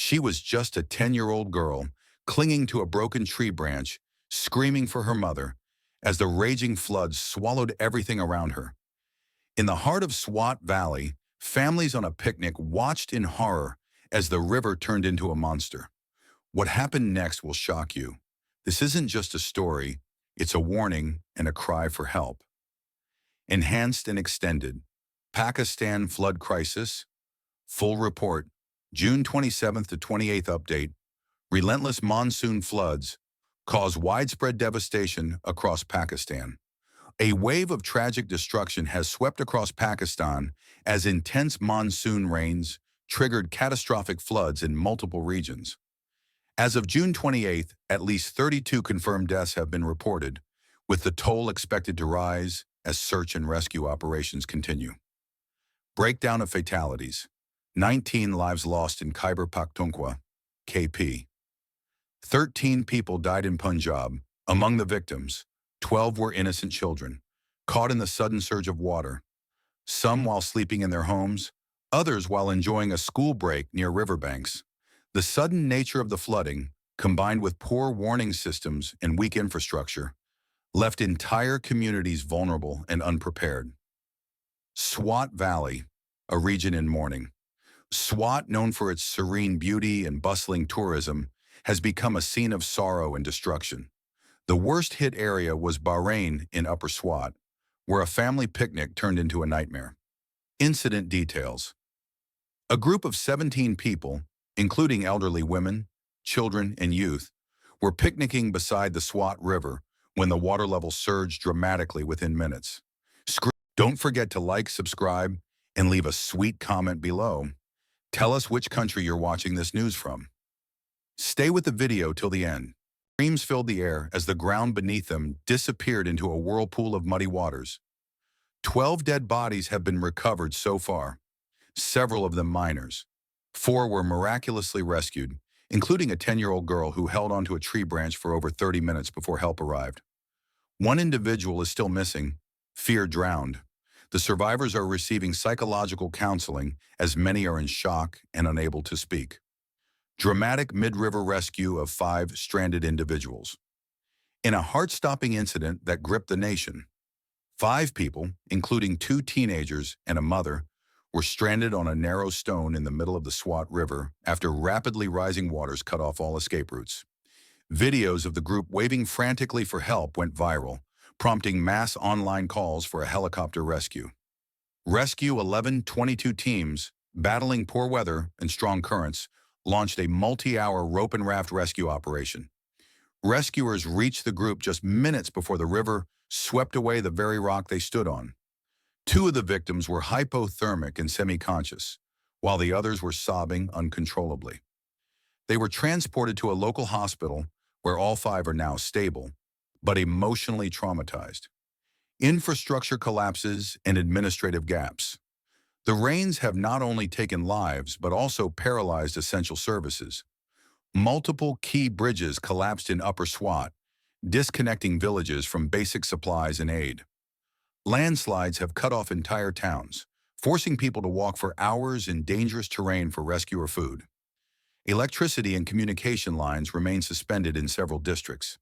She was just a 10-year-old girl, clinging to a broken tree branch, screaming for her mother, as the raging floods swallowed everything around her. In the heart of Swat Valley, families on a picnic watched in horror as the river turned into a monster. What happened next will shock you. This isn't just a story, it's a warning and a cry for help. Enhanced and extended. Pakistan flood crisis. Full report. June 27th to 28th update. Relentless monsoon floods cause widespread devastation across Pakistan. A wave of tragic destruction has swept across Pakistan as intense monsoon rains triggered catastrophic floods in multiple regions. As of June 28th, at least 32 confirmed deaths have been reported, with the toll expected to rise as search and rescue operations continue. Breakdown of fatalities. 19 lives lost in Khyber Pakhtunkhwa, KP. 13 people died in Punjab. Among the victims, 12 were innocent children, caught in the sudden surge of water, some while sleeping in their homes, others while enjoying a school break near riverbanks. The sudden nature of the flooding, combined with poor warning systems and weak infrastructure, left entire communities vulnerable and unprepared. Swat Valley, a region in mourning. Swat, known for its serene beauty and bustling tourism, has become a scene of sorrow and destruction. The worst-hit area was Bahrain in Upper Swat, where a family picnic turned into a nightmare. Incident details. A group of 17 people, including elderly women, children, and youth, were picnicking beside the Swat River when the water level surged dramatically within minutes. Don't forget to like, subscribe, and leave a sweet comment below. Tell us which country you're watching this news from. Stay with the video till the end. Screams filled the air as the ground beneath them disappeared into a whirlpool of muddy waters. 12 dead bodies have been recovered so far, several of them minors. 4 were miraculously rescued, including a 10-year-old girl who held onto a tree branch for over 30 minutes before help arrived. 1 individual is still missing, feared drowned. The survivors are receiving psychological counseling as many are in shock and unable to speak. Dramatic mid-river rescue of 5 stranded individuals. In a heart-stopping incident that gripped the nation, 5 people, including 2 teenagers and a mother, were stranded on a narrow stone in the middle of the Swat River after rapidly rising waters cut off all escape routes. Videos of the group waving frantically for help went viral, prompting mass online calls for a helicopter rescue. Rescue 1122 teams, battling poor weather and strong currents, launched a multi-hour rope and raft rescue operation. Rescuers reached the group just minutes before the river swept away the very rock they stood on. 2 of the victims were hypothermic and semi-conscious, while the others were sobbing uncontrollably. They were transported to a local hospital where all 5 are now stable, but emotionally traumatized. Infrastructure collapses and administrative gaps. The rains have not only taken lives, but also paralyzed essential services. Multiple key bridges collapsed in Upper Swat, disconnecting villages from basic supplies and aid. Landslides have cut off entire towns, forcing people to walk for hours in dangerous terrain for rescue or food. Electricity and communication lines remain suspended in several districts.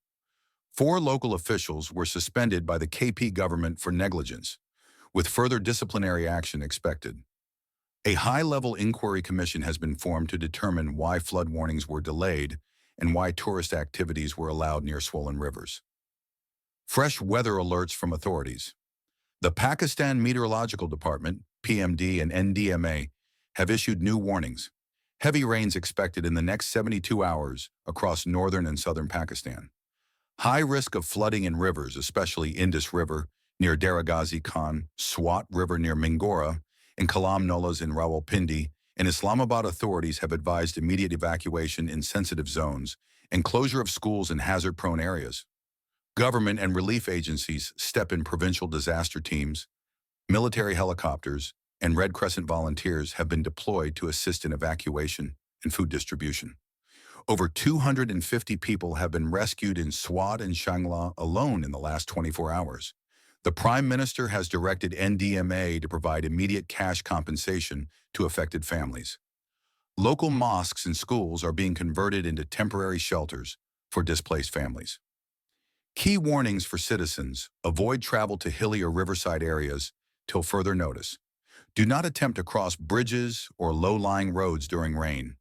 4 local officials were suspended by the KP government for negligence, with further disciplinary action expected. A high-level inquiry commission has been formed to determine why flood warnings were delayed and why tourist activities were allowed near swollen rivers. Fresh weather alerts from authorities. The Pakistan Meteorological Department, PMD, and NDMA have issued new warnings. Heavy rains expected in the next 72 hours across northern and southern Pakistan. High risk of flooding in rivers, especially Indus River near Dera Ghazi Khan, Swat River near Mingora, and Kalam Nolas in Rawalpindi, and Islamabad authorities have advised immediate evacuation in sensitive zones and closure of schools in hazard-prone areas. Government and relief agencies step in. Provincial disaster teams, military helicopters, and Red Crescent volunteers have been deployed to assist in evacuation and food distribution. Over 250 people have been rescued in Swat and Shangla alone in the last 24 hours. The Prime Minister has directed NDMA to provide immediate cash compensation to affected families. Local mosques and schools are being converted into temporary shelters for displaced families. Key warnings for citizens: avoid travel to hilly or riverside areas till further notice. Do not attempt to cross bridges or low-lying roads during rain.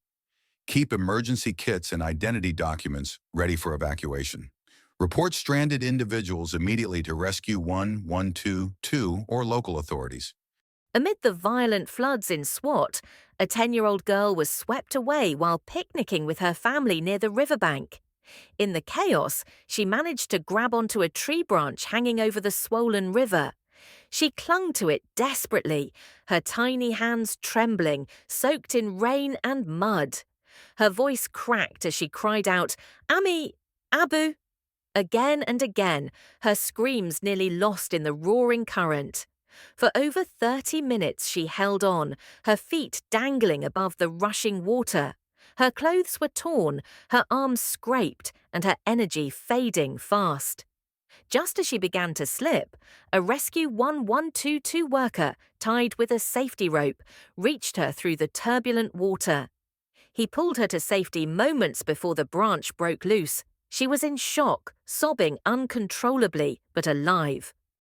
Keep emergency kits and identity documents ready for evacuation. Report stranded individuals immediately to Rescue 1122 or local authorities. Amid the violent floods in Swat, a 10-year-old girl was swept away while picnicking with her family near the riverbank. In the chaos, she managed to grab onto a tree branch hanging over the swollen river. She clung to it desperately, her tiny hands trembling, soaked in rain and mud. Her voice cracked as she cried out, "Ami! Abu!" Again and again, her screams nearly lost in the roaring current. For over 30 minutes she held on, her feet dangling above the rushing water. Her clothes were torn, her arms scraped, and her energy fading fast. Just as she began to slip, a Rescue 1122 worker, tied with a safety rope, reached her through the turbulent water. He pulled her to safety moments before the branch broke loose. She was in shock, sobbing uncontrollably, but alive.